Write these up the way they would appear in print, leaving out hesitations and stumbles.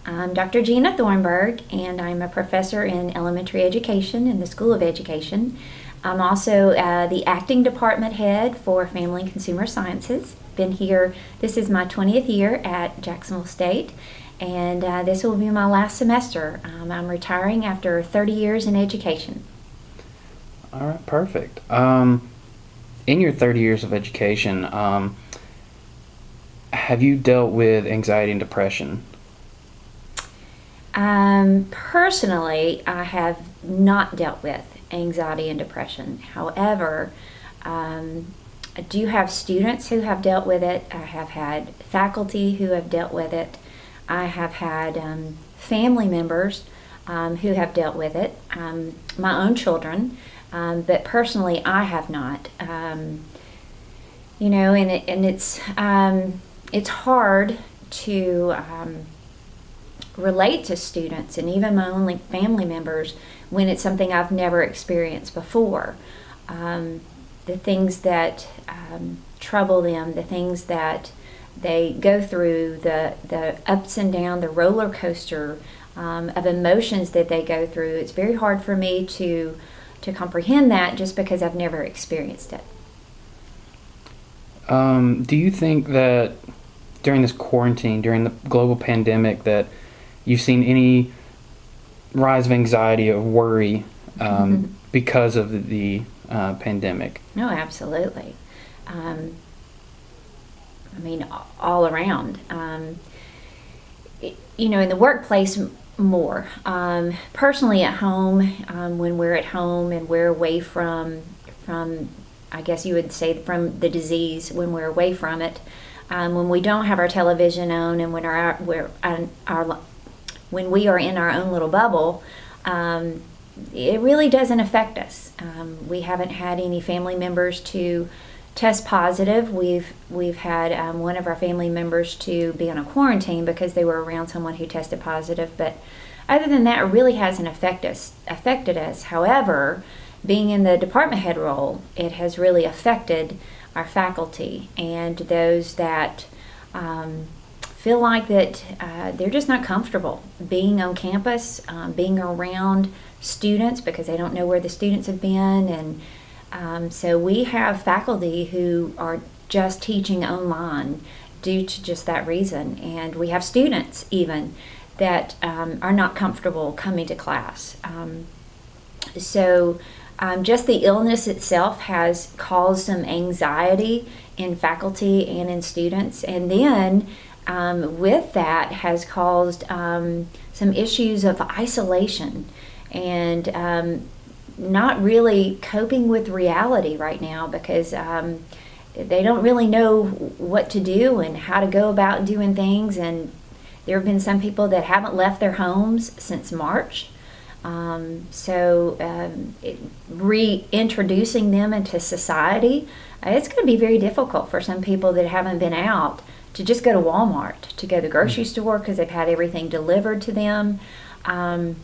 I'm Dr. Gina Thornburg, and I'm a professor in elementary education in the School of Education. I'm also the acting department head for Family and Consumer Sciences. Been here, this is my 20th year at Jacksonville State, and this will be my last semester. I'm retiring after 30 years in education. All right, perfect. In your 30 years of education, have you dealt with anxiety and depression? Personally, I have not dealt with anxiety and depression. However, I do have students who have dealt with it. I have had faculty who have dealt with it. I have had family members who have dealt with it, my own children, but personally I have not. It's hard to relate to students and even my own family members when it's something I've never experienced before. The things that trouble them, the things that they go through, the ups and downs, the roller coaster of emotions that they go through. It's very hard for me to comprehend that just because I've never experienced it. Do you think that during this quarantine, during the global pandemic, that you've seen any rise of anxiety or worry because of the pandemic? No, absolutely. All around. In the workplace more. Personally at home, when we're at home and we're away from, I guess you would say, from the disease, when we're away from it, when we don't have our television on and when we are in our own little bubble, it really doesn't affect us. We haven't had any family members to test positive. We've had one of our family members to be on a quarantine because they were around someone who tested positive. But other than that, it really hasn't affected us. However, being in the department head role, it has really affected our faculty and those that feel like that they're just not comfortable being on campus, being around students because they don't know where the students have been. And so we have faculty who are just teaching online due to just that reason. And we have students even that are not comfortable coming to class. Just the illness itself has caused some anxiety in faculty and in students. And then with that has caused some issues of isolation and not really coping with reality right now because they don't really know what to do and how to go about doing things. And there have been some people that haven't left their homes since March. Reintroducing them into society, it's going to be very difficult for some people that haven't been out to just go to Walmart, to go to the grocery store because they've had everything delivered to them. I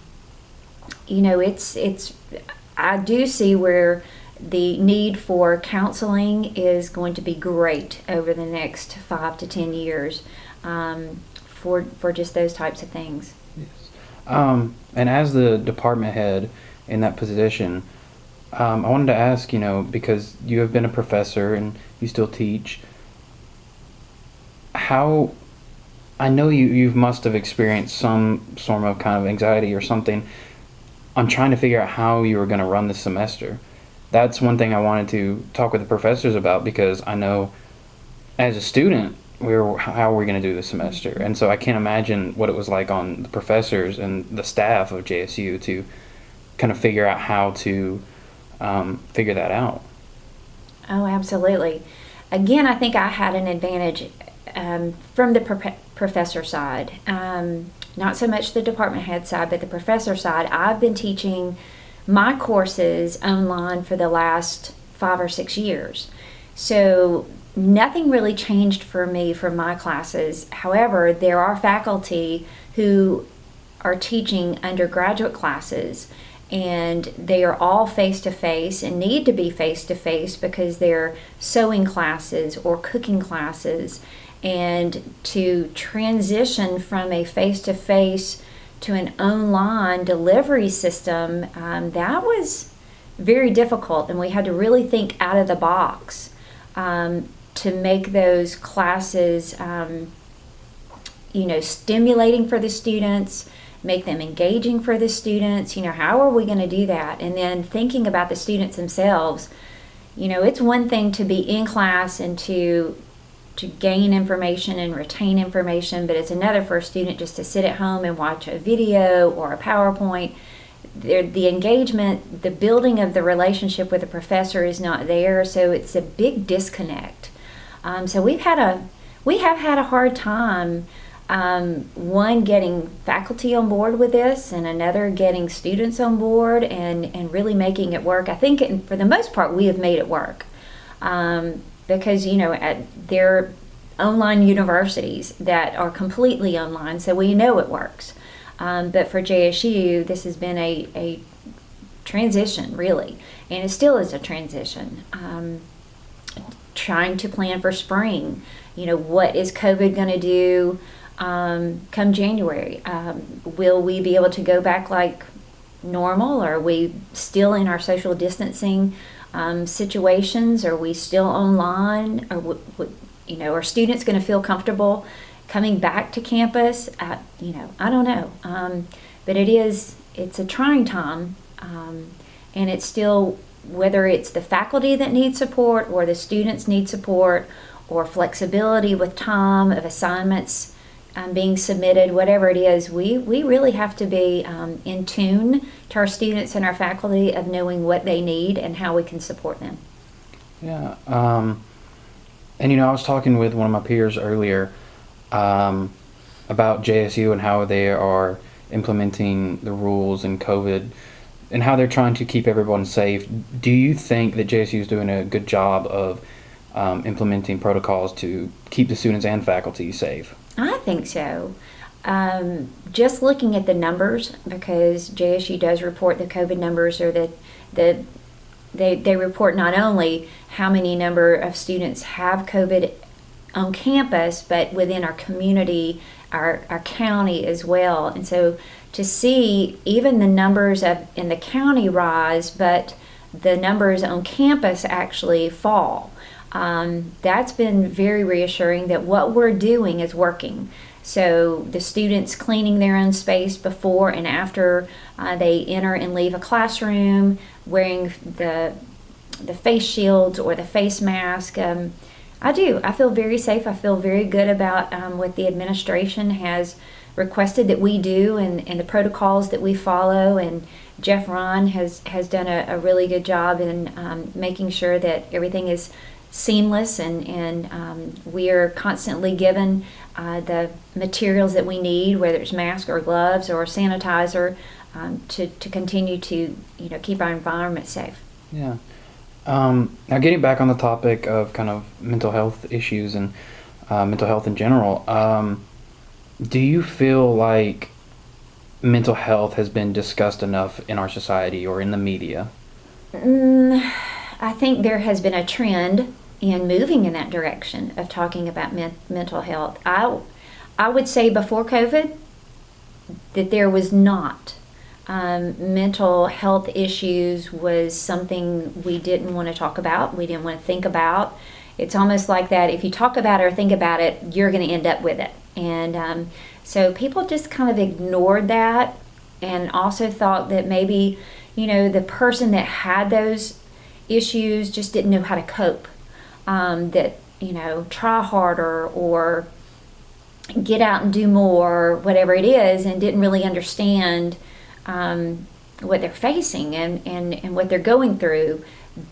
do see where the need for counseling is going to be great over the next 5 to 10 years for just those types of things. Yes. And as the department head in that position, I wanted to ask, because you have been a professor and you still teach, how, I know you must have experienced some sort of kind of anxiety or something. I'm trying to figure out how you were going to run this semester. That's one thing I wanted to talk with the professors about because I know as a student, how are we going to do this semester? And so I can't imagine what it was like on the professors and the staff of JSU to kind of figure out how to figure that out. Oh, absolutely. Again, I think I had an advantage from the professor side. Not so much the department head side, but the professor side. I've been teaching my courses online for the last 5 or 6 years. So nothing really changed for me for my classes. However, there are faculty who are teaching undergraduate classes and they are all face-to-face and need to be face-to-face because they're sewing classes or cooking classes. And to transition from a face-to-face to an online delivery system, that was very difficult, and we had to really think out of the box to make those classes stimulating for the students, make them engaging for the students. How are we going to do that? And then thinking about the students themselves. It's one thing to be in class and to gain information and retain information, but it's another for a student just to sit at home and watch a video or a PowerPoint. The engagement, the building of the relationship with the professor is not there, so it's a big disconnect. So we have had a hard time, one, getting faculty on board with this, and another, getting students on board and really making it work. I think for the most part we have made it work. Because there are online universities that are completely online, so we know it works. But for JSU, this has been a transition, really, and it still is a transition. Trying to plan for spring, what is COVID going to do come January? Will we be able to go back like normal? Are we still in our social distancing situations? Are we still online? Or are students going to feel comfortable coming back to campus? I don't know. But it's a trying time, and it's still, whether it's the faculty that need support or the students need support, or flexibility with time of assignments being submitted, whatever it is, we really have to be in tune to our students and our faculty of knowing what they need and how we can support them. Yeah. And I was talking with one of my peers earlier about JSU and how they are implementing the rules in COVID and how they're trying to keep everyone safe. Do you think that JSU is doing a good job of implementing protocols to keep the students and faculty safe? I think so. Just looking at the numbers, because JSU does report the COVID numbers, or they report not only how many number of students have COVID on campus, but within our community, our county as well. And so to see even the numbers in the county rise, but the numbers on campus actually fall. That's been very reassuring that what we're doing is working. So the students cleaning their own space before and after they enter and leave a classroom, wearing the face shields or the face mask. I feel very safe. I feel very good about what the administration has requested that we do, and the protocols that we follow. And Jeff Ron has done a really good job in making sure that everything is seamless, and we are constantly given the materials that we need, whether it's masks or gloves or sanitizer, to continue to keep our environment safe. Yeah. Now, getting back on the topic of kind of mental health issues and mental health in general, do you feel like mental health has been discussed enough in our society or in the media? I think there has been a trend in moving in that direction of talking about mental health. I would say before COVID that there was not. Mental health issues was something we didn't want to talk about. We didn't want to think about. It's almost like that if you talk about it or think about it, you're going to end up with it. And so people just kind of ignored that, and also thought that maybe, the person that had those issues just didn't know how to cope. That, try harder or get out and do more, whatever it is, and didn't really understand what they're facing and what they're going through.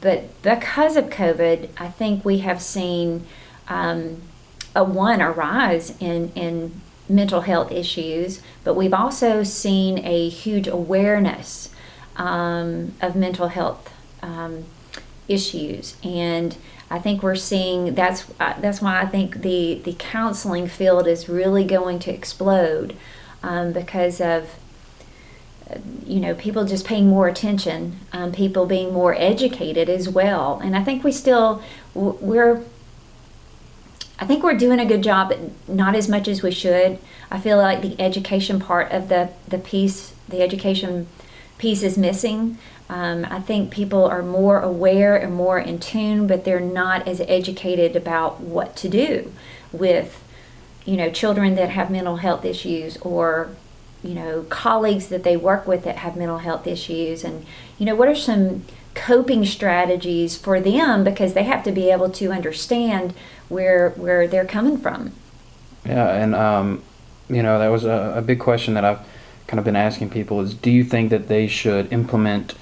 But because of COVID, I think we have seen a rise in mental health issues, but we've also seen a huge awareness of mental health issues. And I think we're seeing that's why I think the counseling field is really going to explode, because of people just paying more attention, people being more educated as well. And I think we're I think we're doing a good job, but not as much as we should. I feel like the education part of the education piece is missing. I think people are more aware and more in tune, but they're not as educated about what to do with, children that have mental health issues, or, colleagues that they work with that have mental health issues. And, what are some coping strategies for them, because they have to be able to understand where they're coming from. Yeah, and that was a big question that I've kind of been asking people is, do you think that they should implement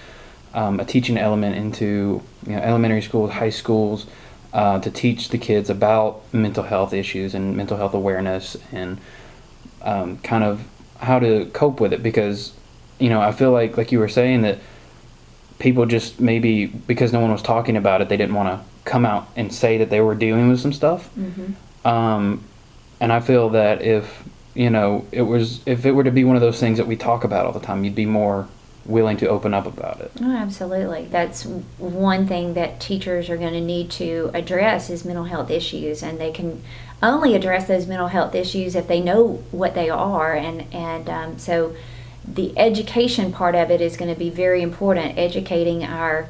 a teaching element into elementary schools, high schools, to teach the kids about mental health issues and mental health awareness, and kind of how to cope with it? Because I feel like you were saying that people just, maybe because no one was talking about it, they didn't want to come out and say that they were dealing with some stuff. Mm-hmm. And I feel that if it were to be one of those things that we talk about all the time, you'd be more willing to open up about it. Oh, absolutely. That's one thing that teachers are going to need to address is mental health issues, and they can only address those mental health issues if they know what they are, and so the education part of it is going to be very important. Educating our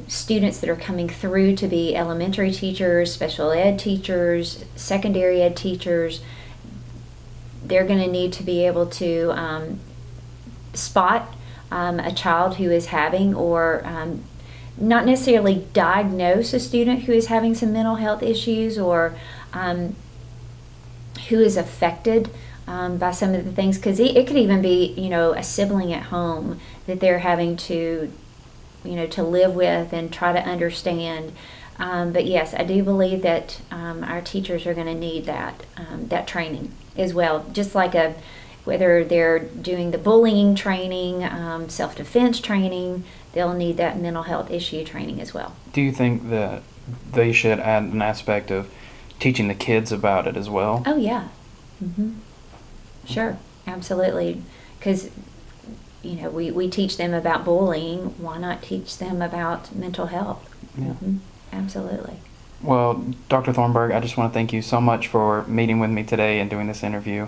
students that are coming through to be elementary teachers, special ed teachers, secondary ed teachers. They're going to need to be able to spot a child who is having, or not necessarily diagnose a student who is having some mental health issues, or who is affected by some of the things, because it could even be a sibling at home that they're having to live with and try to understand. But yes, I do believe that our teachers are going to need that training as well, just like whether they're doing the bullying training, self-defense training, they'll need that mental health issue training as well. Do you think that they should add an aspect of teaching the kids about it as well? Oh yeah. Mm-hmm. Sure, absolutely. Because we teach them about bullying. Why not teach them about mental health? Yeah. Mm-hmm. Absolutely. Well, Dr. Thornburg, I just want to thank you so much for meeting with me today and doing this interview.